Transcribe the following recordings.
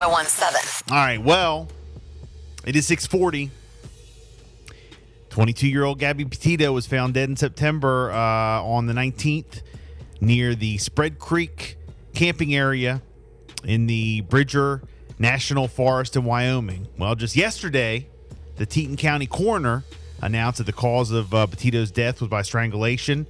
1017. All right, well, it is 6:40. 22-year-old Gabby Petito was found dead in September on the 19th near the Spread Creek camping area in the Bridger National Forest in Wyoming. Well, just yesterday, the Teton County coroner announced that the cause of Petito's death was by strangulation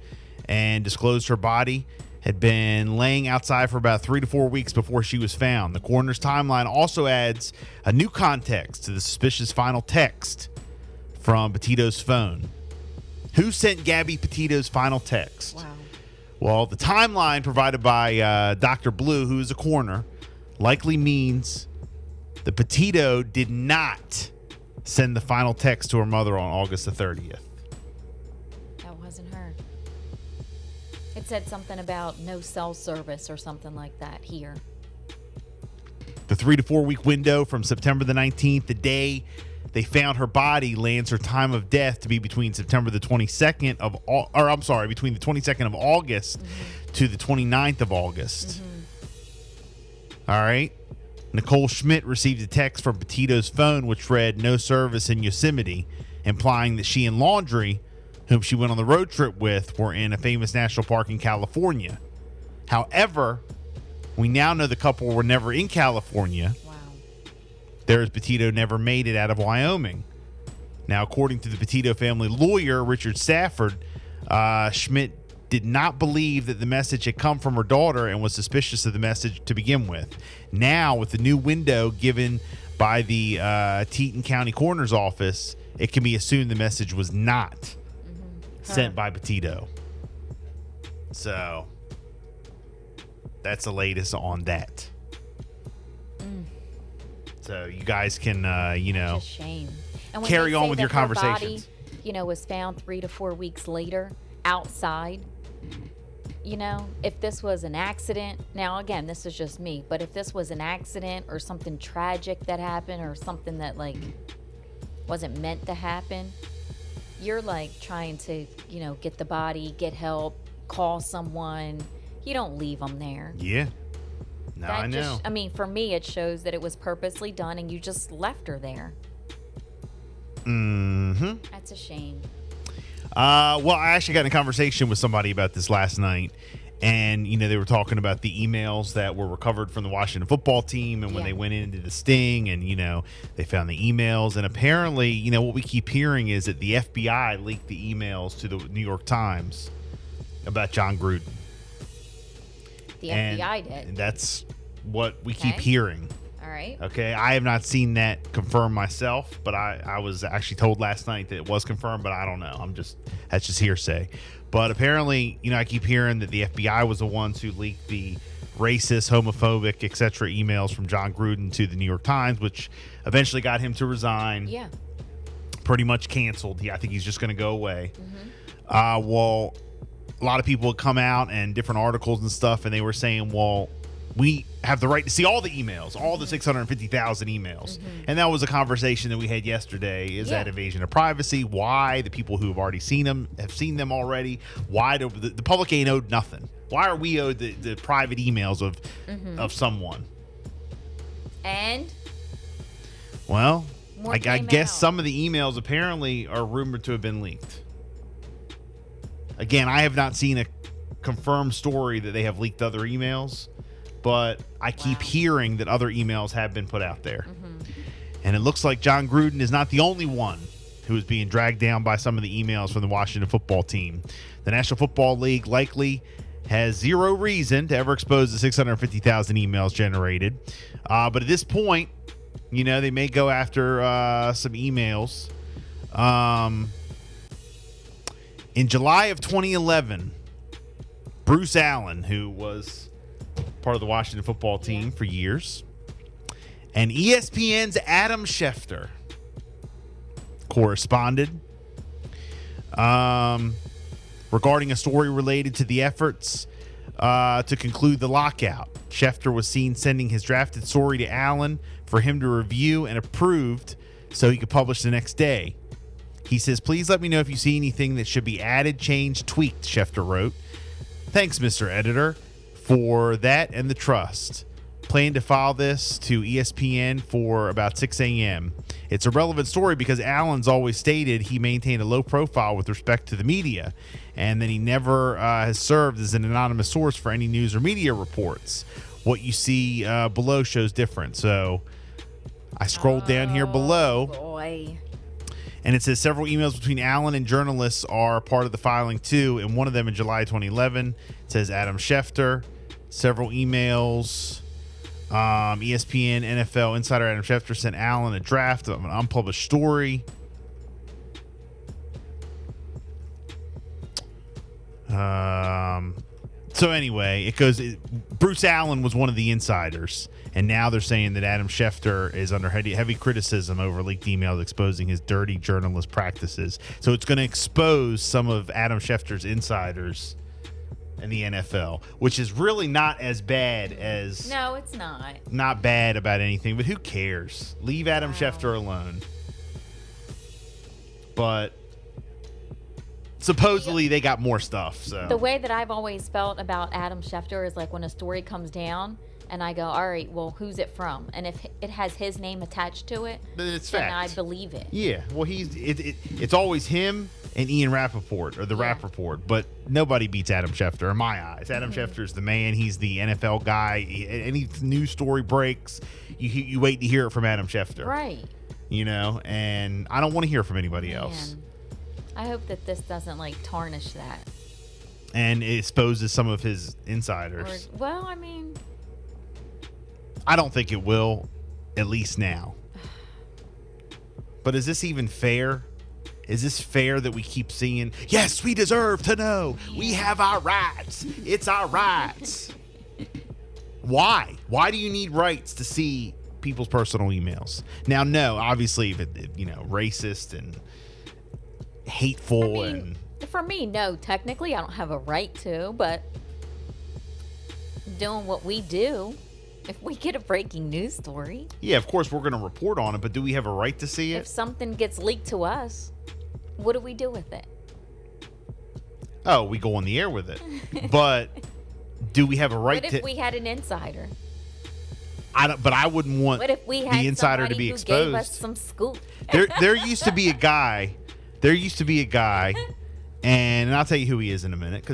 and disclosed her body had been laying outside for about 3 to 4 weeks before she was found. The coroner's timeline also adds a new context to the suspicious final text from Petito's phone. Who sent Gabby Petito's final text? Wow. Well, the timeline provided by Dr. Blue, who is a coroner, likely means that Petito did not send the final text to her mother on August the 30th. That wasn't her. It said something about no cell service or something like that here. The 3 to 4 week window from September the 19th, the day they found her body, lands her time of death to be between September the 22nd between the 22nd of August to the 29th of August. All right. Nicole Schmidt received a text from Petito's phone which read no service in Yosemite, implying that she and Laundrie, whom she went on the road trip with, were in a famous national park in California. However, we now know the couple were never in California. Wow. There's Petito never made it out of Wyoming. Now, according to the Petito family lawyer, Richard Stafford, Schmidt did not believe that the message had come from her daughter and was suspicious of the message to begin with. Now, with the new window given by the Teton County Coroner's Office, it can be assumed the message was not sent by Petito. So, that's the latest on that. So, you guys can, Just shame. And when carry they on say with that your her conversations. Body, was found 3 to 4 weeks later outside. If this was an accident, now again, this is just me, but if this was an accident or something tragic that happened or something that wasn't meant to happen, you're trying to, get the body, get help, call someone. You don't leave them there. Yeah. No, I know. For me, it shows that it was purposely done and you just left her there. Mm-hmm. That's a shame. Well, I actually got in a conversation with somebody about this last night, and they were talking about the emails that were recovered from the Washington football team, and when they went into the sting, and they found the emails, and apparently, what we keep hearing is that the FBI leaked the emails to the New York Times about John Gruden. The FBI did. And that's what we keep hearing. All right. Okay, I have not seen that confirmed myself, but I was actually told last night that it was confirmed, but I don't know. That's just hearsay. But apparently, I keep hearing that the FBI was the ones who leaked the racist, homophobic, etc. emails from John Gruden to the New York Times, which eventually got him to resign. Yeah. Pretty much canceled. I think he's just going to go away. Well, a lot of people had come out and different articles and stuff, and they were saying, well, we have the right to see all the emails, all the 650,000 emails. And that was a conversation that we had yesterday. Is that invasion of privacy? Why? The people who have already seen them have seen them already. Why do the public ain't owed nothing? Why are we owed the private emails of someone? And? Well, I guess out. some of the emails apparently are rumored to have been leaked. Again, I have not seen a confirmed story that they have leaked other emails, but I keep hearing that other emails have been put out there. And it looks like John Gruden is not the only one who is being dragged down by some of the emails from the Washington football team. The National Football League likely has zero reason to ever expose the 650,000 emails generated. But at this point, they may go after some emails. In July of 2011, Bruce Allen, who was part of the Washington football team for years, and ESPN's Adam Schefter corresponded regarding a story related to the efforts to conclude the lockout. Schefter was seen sending his drafted story to Allen for him to review and approved so he could publish the next day. He says, "Please let me know if you see anything that should be added, changed, tweaked," Schefter wrote. "Thanks, Mr. Editor, for that and the trust. Plan to file this to ESPN for about 6 a.m. It's a relevant story because Allen's always stated he maintained a low profile with respect to the media, and that he never has served as an anonymous source for any news or media reports. What you see below shows different. So I scrolled down here below. Boy. And it says several emails between Allen and journalists are part of the filing too, and one of them in July 2011. It says Adam Schefter. Several emails. ESPN NFL insider Adam Schefter sent Allen a draft of an unpublished story. So anyway, it goes. Bruce Allen was one of the insiders, and now they're saying that Adam Schefter is under heavy criticism over leaked emails exposing his dirty journalist practices. So it's going to expose some of Adam Schefter's insiders in the NFL, which is really not as bad as... No, it's not. Not bad about anything, but who cares? Leave Adam Schefter alone. But supposedly they got more stuff. So the way that I've always felt about Adam Schefter is like when a story comes down and I go, all right, well, who's it from? And if it has his name attached to it, then it's then fact. I believe it. Yeah, well, it's always him and Ian Rappaport, or the Rappaport, but nobody beats Adam Schefter in my eyes. Adam Schefter's the man. He's the NFL guy. Any news story breaks, you wait to hear it from Adam Schefter. Right. You know, and I don't want to hear from anybody else. I hope that this doesn't like tarnish that. And it exposes some of his insiders. Or, well, I mean, I don't think it will, at least now. But is this even fair? Is this fair that we keep seeing, yes, we deserve to know. We have our rights. It's our rights. Why? Why do you need rights to see people's personal emails? Now, no, obviously, if it, racist and hateful for me, no, technically I don't have a right to, but doing what we do, if we get a breaking news story. Yeah, of course we're going to report on it, but do we have a right to see it? If something gets leaked to us, what do we do with it? Oh, we go on the air with it. But do we have a right to... What if we had an insider? But I wouldn't want What if we had the insider to be who exposed. gave us some scoop? There used to be a guy. And I'll tell you who he is in a minute.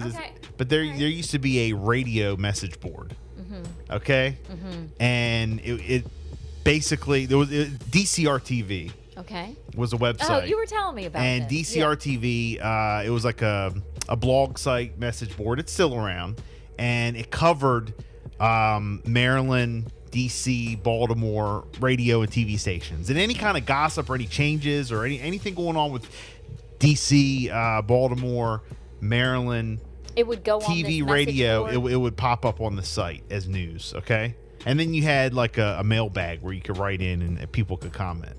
But there used to be a radio message board. Mm-hmm. Okay? Mm-hmm. And it basically, there was DCR TV. Okay. Was a website. Oh, you were telling me about it. And DCR TV, it was like a blog site message board. It's still around. And it covered Maryland, DC, Baltimore radio and TV stations. And any kind of gossip or any changes or anything going on with DC, Baltimore, Maryland, it would go TV, on this radio, board. it would pop up on the site as news, okay? And then you had like a mailbag where you could write in and people could comment.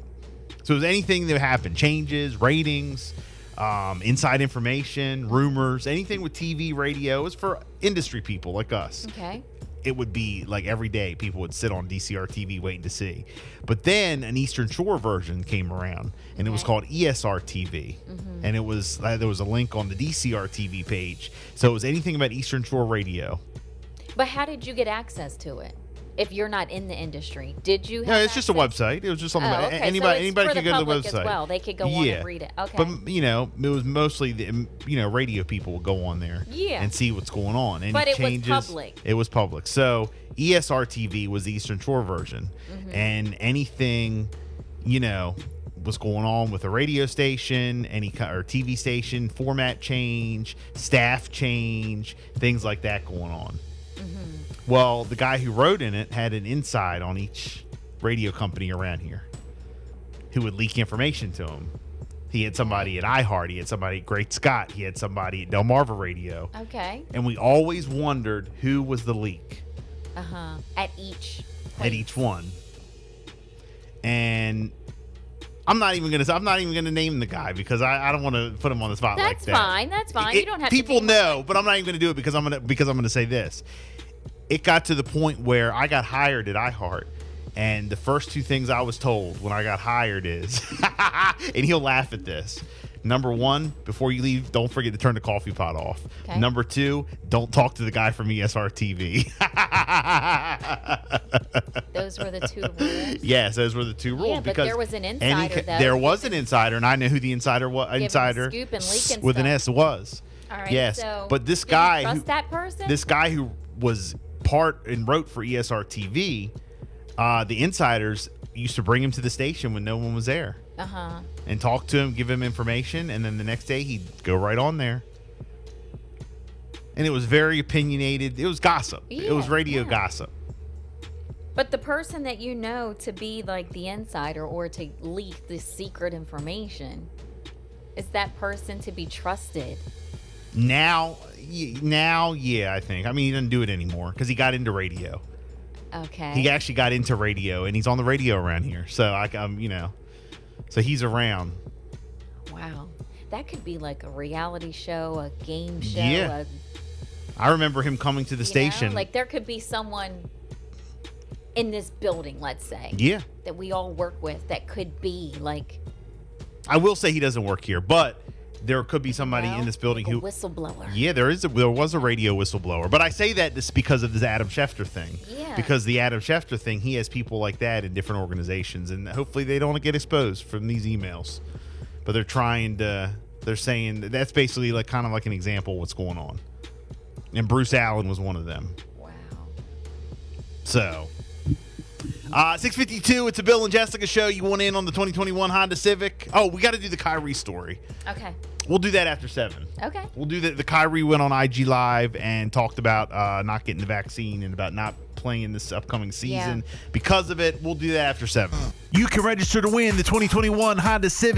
So it was anything that happened, changes, ratings, inside information, rumors, anything with TV, radio. It was for industry people like us. Okay. It would be like every day people would sit on DCR TV waiting to see. But then an Eastern Shore version came around, and it was called ESR TV. Mm-hmm. And it was there was a link on the DCR TV page. So it was anything about Eastern Shore radio. But how did you get access to it? If you're not in the industry, did you have No, it's just a access? website. It was just something Okay. anybody for could go to the public website. as well. They could go on and read it. Okay. But it was mostly the radio people would go on there and see what's going on. Any but it changes, was public. It was public. So ESR TV was the Eastern Shore version, and anything was going on with a radio station, or TV station, format change, staff change, things like that going on. Well, the guy who wrote in it had an inside on each radio company around here who would leak information to him. He had somebody at iHeart. He had somebody at Great Scott. He had somebody at Delmarva Radio. Okay. And we always wondered who was the leak. At each place. At each one. And I'm not even gonna name the guy because I don't want to put him on the spot like that. That's fine. You don't have people to. know, but I'm not even gonna do it because I'm gonna say this. It got to the point where I got hired at iHeart, and the first two things I was told when I got hired is, and he'll laugh at this, Number one, before you leave, don't forget to turn the coffee pot off. Okay. Number two, don't talk to the guy from ESR TV. Those were the 2 rules. Yes, those were the 2 rules. Yeah, but because there was an insider, though. There was an insider, and I know who the insider was. Insider scoop and leak and with an stuff. S was. All right. Yes, So but this did you guy, trust that person? this guy who was part and wrote for ESR TV, the insiders used to bring him to the station when no one was there. And talk to him, give him information, and then the next day he'd go right on there. And it was very opinionated. It was gossip. Yeah, it was radio yeah. gossip. But the person that you know to be like the insider or to leak this secret information, is that person to be trusted? Now, yeah, I think. I mean, he doesn't do it anymore because he got into radio. Okay. He actually got into radio, and he's on the radio around here. So so he's around. Wow. That could be like a reality show, a game show. Yeah. I remember him coming to the station. Like there could be someone in this building, let's say. Yeah. That we all work with that could be like. I will say he doesn't work here, but there could be somebody in this building like who. a whistleblower. Yeah, there was a radio whistleblower. But I say that just because of this Adam Schefter thing. Yeah. Because the Adam Schefter thing, he has people like that in different organizations, and hopefully they don't get exposed from these emails. But they're saying that's basically like kind of like an example of what's going on. And Bruce Allen was one of them. Wow. So, 6:52, it's a Bill and Jessica show. You want in on the 2021 Honda Civic? Oh, we got to do the Kyrie story. Okay. We'll do that after 7. Okay. We'll do the Kyrie went on IG Live and talked about not getting the vaccine and about not playing this upcoming season because of it. We'll do that after 7. You can register to win the 2021 Honda Civic.